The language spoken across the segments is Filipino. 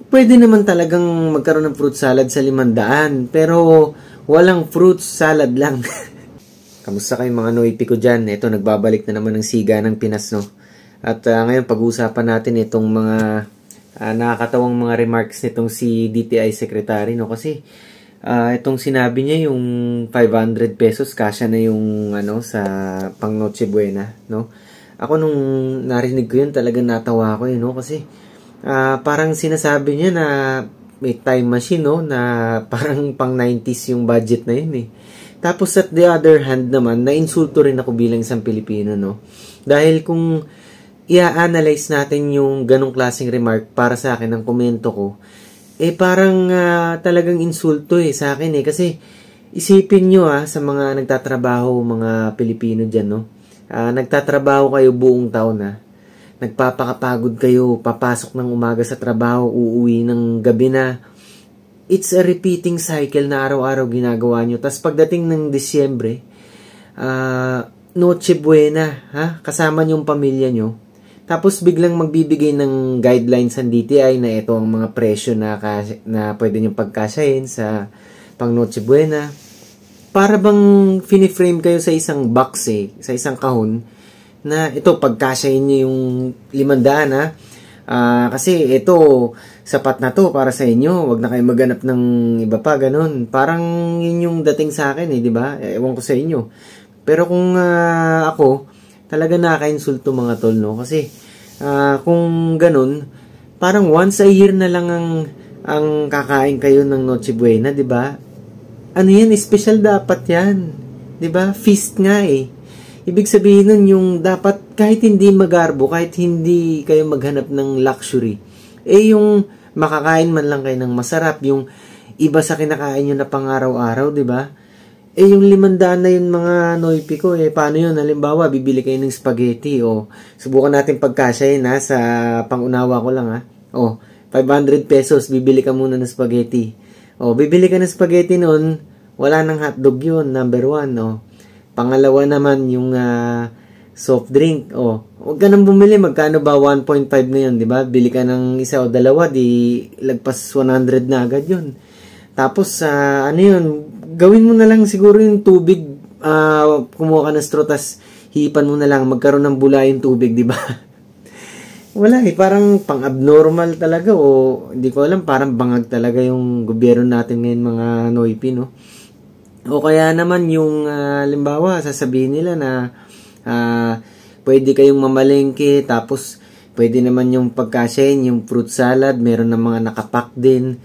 Pwede naman talagang magkaroon ng fruit salad sa 500, pero walang fruit salad lang. Kamusta kayong mga noipi ko dyan? Ito, nagbabalik na naman ng siga ng Pinas, no? At ngayon, pag-uusapan natin itong mga nakakatawang mga remarks nitong si DTI Secretary, no? Kasi itong sinabi niya, yung 500 pesos, kasya na yung sa pang Noche Buena, no? Ako nung narinig ko yun, talagang natawa ko yun, no? Kasi parang sinasabi niya na may time machine, no? Na parang pang 90s yung budget na yun, eh. Tapos at the other hand naman, na-insulto rin ako bilang isang Pilipino, no? Dahil kung i-analyze natin yung ganong klaseng remark para sa akin, ang komento ko, parang talagang insulto sa akin Kasi isipin nyo sa mga nagtatrabaho, mga Pilipino dyan, no? Nagtatrabaho kayo buong taon nagpapakapagod kayo, papasok ng umaga sa trabaho, uuwi ng gabi na. It's a repeating cycle na araw-araw ginagawa nyo. Tapos pagdating ng Disyembre, Noche Buena, kasama nyo yung pamilya nyo. Tapos biglang magbibigay ng guidelines ang DTI na ito ang mga presyo na pwede nyo pagkasyahin sa pang Noche Buena. Para bang finiframe kayo sa isang box sa isang kahon, na ito pagkasyahin nyo yung 500 kasi ito sapat na to para sa inyo, wag na kayo maghanap ng iba pa, ganun. Parang yun yung dating sa akin di ba? Ewan ko sa inyo. Pero kung ako, talaga nakaka-insulto mga tol, no? Kasi kung ganun, parang once a year na lang ang kakain kayo ng Noche Buena, di ba? Ano yan, special dapat yan. Di ba? Feast nga Ibig sabihin nun yung dapat kahit hindi magarbo, kahit hindi kayo maghanap ng luxury, yung makakain man lang kayo ng masarap, yung iba sa kinakain nyo na pang-araw-araw, di ba? Yung 500 na yun mga noipi ko, paano yun? Halimbawa, bibili kayo ng spaghetti, subukan natin pagkasyahin sa pangunawa ko lang 500 pesos, bibili ka muna ng spaghetti. Bibili ka ng spaghetti nun, wala nang hotdog yun, number 1, Pangalawa naman, yung soft drink. Huwag ka nang bumili. Magkano ba? 1.5 na yun, di ba? Bili ka ng isa o dalawa, di lagpas 100 na agad yun. Tapos, yun? Gawin mo na lang siguro yung tubig. Kumuha ka ng straw, tas hipan mo na lang. Magkaroon ng bula yung tubig, di ba? Wala parang pang-abnormal talaga. Hindi ko alam, parang bangag talaga yung gobyerno natin ngayon, mga noipi, no? O kaya naman yung halimbawa sasabihin nila na pwede kayong mamalengke, tapos pwede naman yung pagkasyahin, yung fruit salad, meron ng mga nakapack din.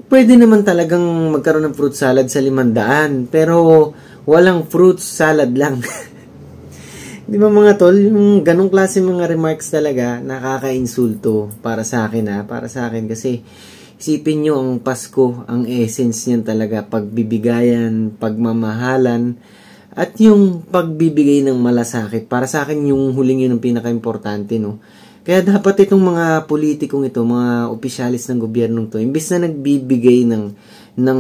Pwede naman talagang magkaroon ng fruit salad sa 500, pero walang fruit salad lang. Di ba mga tol, yung ganong klase mga remarks talaga nakaka-insulto para sa akin para sa akin kasi isipin nyo ang Pasko, ang essence niyan talaga, pagbibigayan, pagmamahalan, at yung pagbibigay ng malasakit. Para sa akin, yung huling yun ang pinaka-importante, no? Kaya dapat itong mga politikong ito, mga opisyalis ng gobyernong to, imbis na nagbibigay ng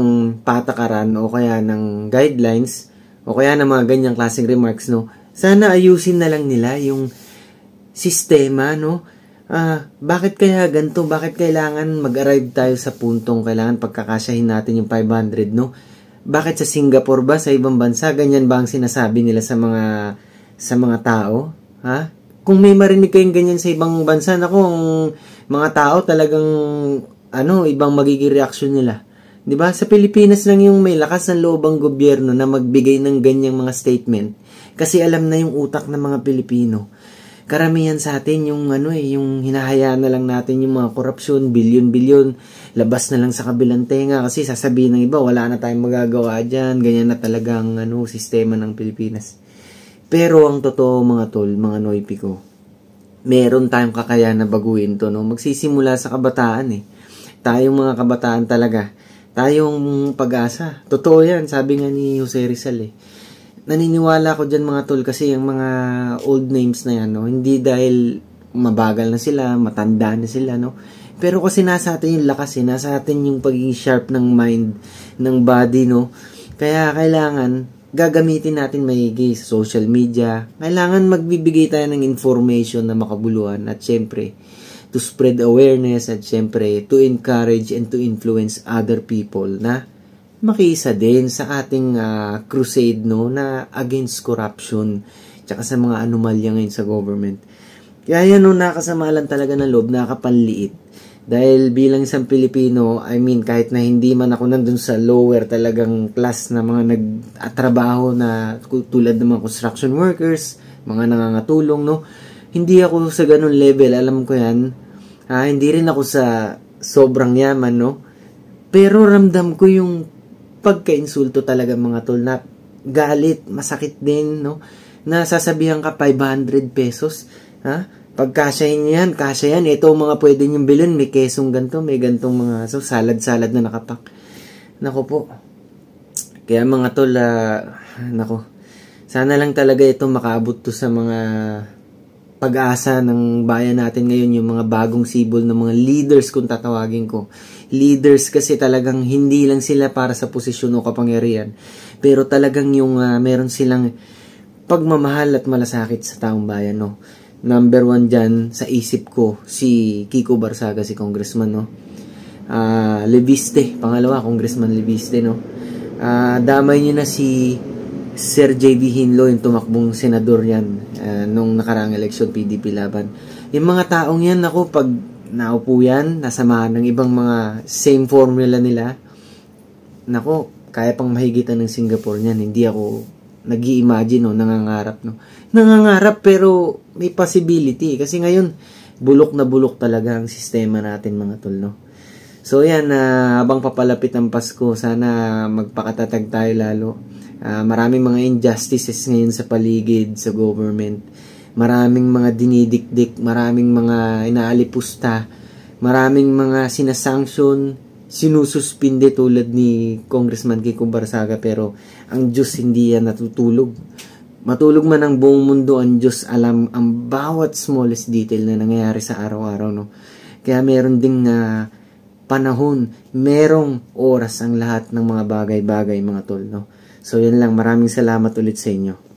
patakaran o kaya ng guidelines, o kaya ng mga ganyang klaseng remarks, no? Sana ayusin na lang nila yung sistema, no? Bakit kaya ganito? Bakit kailangan mag-arrive tayo sa puntong kailangan pagkakasyahin natin yung 500, no? Bakit sa Singapore ba, sa ibang bansa, ganyan ba ang sinasabi nila sa mga tao? Kung may marinig kayong ganyan sa ibang bansa, ang mga tao talagang ibang magiging reaksyon nila. 'Di ba? Sa Pilipinas lang yung may lakas ng loob ang gobyerno na magbigay ng ganyang mga statement kasi alam na yung utak ng mga Pilipino. Karamihan sa atin yung yung hinahayaan na lang natin yung mga korupsyon, bilyon-bilyon, labas na lang sa kabilang tenga kasi sasabihin ng iba, wala na tayong magagawa dyan, ganyan na talaga ang sistema ng Pilipinas. Pero ang totoo mga tol, mga noipi ko, meron tayong kakayahan na baguhin to, no? Magsisimula sa kabataan Tayong mga kabataan talaga, tayong pag-asa. Totoo yan, sabi nga ni Jose Rizal Naniniwala ko dyan mga tol kasi yung mga old names na yan, no? Hindi dahil mabagal na sila, matanda na sila, no? Pero kasi nasa atin yung lakas nasa atin yung pagiging sharp ng mind, ng body, no? Kaya kailangan gagamitin natin maigi sa social media. Kailangan magbibigay tayo ng information na makabuluhan at syempre, to spread awareness at syempre to encourage and to influence other people na makiisa din sa ating crusade no na against corruption tsaka sa mga anomalya ngayon sa government. Kaya yan no, nakasama lang talaga ng loob, nakapanliit. Dahil bilang isang Pilipino, I mean, kahit na hindi man ako nandun sa lower talagang class na mga nagtrabaho na tulad ng mga construction workers, mga nangangatulong, no? Hindi ako sa ganun level, alam ko yan. Hindi rin ako sa sobrang yaman, no? Pero ramdam ko yung pagka-insulto talaga mga tol na galit, masakit din, no? Na sasabihan ka 500 pesos, ha? Pag kasyahin nyo yan, kasya yan. Ito mga pwede nyong bilhin. May kesong ganito, may gantong mga salad-salad na nakapak. Nako po. Kaya mga tol, nako. Sana lang talaga ito makaabot to sa mga pag-asa ng bayan natin ngayon. Yung mga bagong sibol ng mga leaders kung tatawagin ko. Leaders kasi talagang hindi lang sila para sa posisyon o kapangyarihan. Pero talagang yung meron silang pagmamahal at malasakit sa taong bayan, no? Number 1 dyan sa isip ko, si Kiko Barsaga, si congressman, no? Leviste, pangalawa, congressman Leviste, no? Damay niyo na si Sir J.B. Hinlo, yung tumakbong senador yan, nung nakaraang eleksyon, PDP laban. Yung mga taong yan, ako, pag naupo yan, nasamahan ng ibang mga same formula nila, nako, kaya pang mahigitan ng Singapore niyan. Hindi ako nag-i-imagine, no, nangangarap, no. Nangangarap pero may possibility kasi ngayon bulok na bulok talaga ang sistema natin mga tol, no. So yan, habang papalapit ang Pasko, sana magpakatatag tayo lalo. Maraming mga injustices ngayon sa paligid sa government. Maraming mga dinidikdik, maraming mga inaalipusta, maraming mga sinasanction, sinususpinde tulad ni Congressman Kiko Barsaga, pero ang Diyos hindi yan natutulog. Matulog man ang buong mundo, ang Diyos alam ang bawat smallest detail na nangyayari sa araw-araw, no. Kaya meron ding panahon, merong oras ang lahat ng mga bagay-bagay mga tol, no. So yan lang, maraming salamat ulit sa inyo.